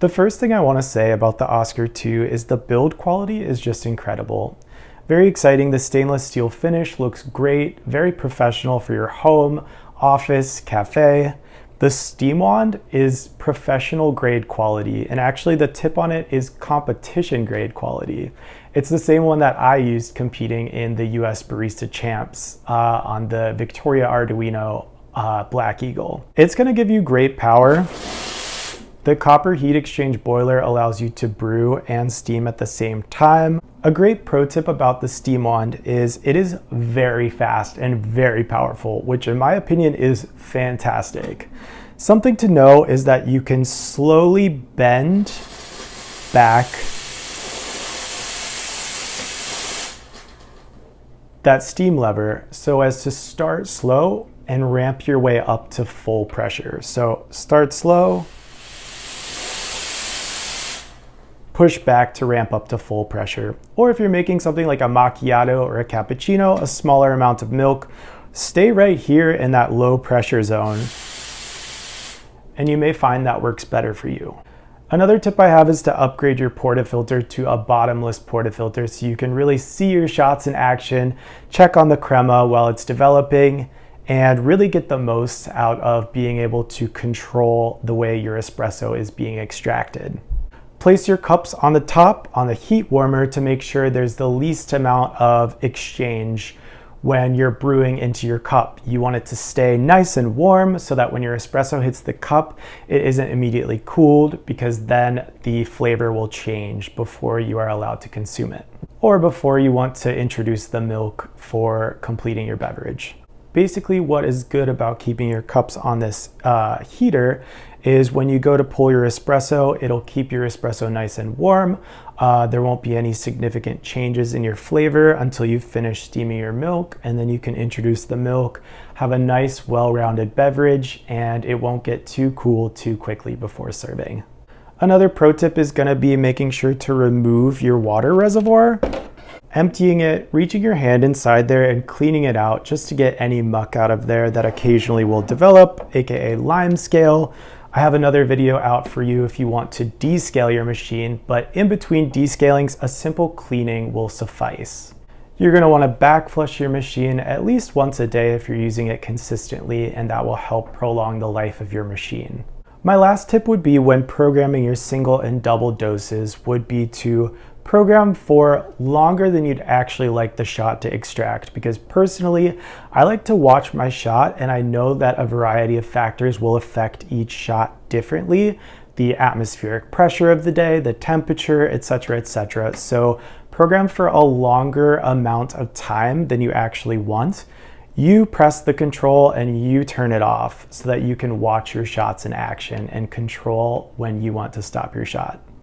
The first thing I want to say about the Oscar II is the build quality is just incredible. Very exciting. The stainless steel finish looks great, very professional for your home, office, cafe. The steam wand is professional grade quality, and actually the tip on it is competition grade quality. It's the same one that I used competing in the US Barista Champs on the Victoria Arduino Black Eagle. It's going to give you great power. The copper heat exchange boiler allows you to brew and steam at the same time. A great pro tip about the steam wand is it is very fast and very powerful, which in my opinion is fantastic. Something to know is that you can slowly bend back that steam lever so as to start slow and ramp your way up to full pressure. So start slow, push back to ramp up to full pressure. Or if you're making something like a macchiato or a cappuccino, a smaller amount of milk, stay right here in that low pressure zone, and you may find that works better for you. Another tip I have is to upgrade your portafilter to a bottomless portafilter so you can really see your shots in action, check on the crema while it's developing, and really get the most out of being able to control the way your espresso is being extracted. Place your cups on the top on the heat warmer to make sure there's the least amount of exchange when you're brewing into your cup. You want it to stay nice and warm so that when your espresso hits the cup, it isn't immediately cooled, because then the flavor will change before you are allowed to consume it, or before you want to introduce the milk for completing your beverage. Basically, what is good about keeping your cups on this heater is when you go to pull your espresso, it'll keep your espresso nice and warm. There won't be any significant changes in your flavor until you finish steaming your milk, and then you can introduce the milk, have a nice well-rounded beverage, and it won't get too cool too quickly before serving. Another pro tip is going to be making sure to remove your water reservoir, emptying it, reaching your hand inside there and cleaning it out just to get any muck out of there that occasionally will develop, aka lime scale. I have another video out for you if you want to descale your machine, but in between descalings, a simple cleaning will suffice. You're going to want to backflush your machine at least once a day if you're using it consistently, and that will help prolong the life of your machine. My last tip would be, when programming your single and double doses, would be to program for longer than you'd actually like the shot to extract, because personally I like to watch my shot and I know that a variety of factors will affect each shot differently: the atmospheric pressure of the day, the temperature, etc., etc. So program for a longer amount of time than you actually want. You press the control and you turn it off so that you can watch your shots in action and control when you want to stop your shot.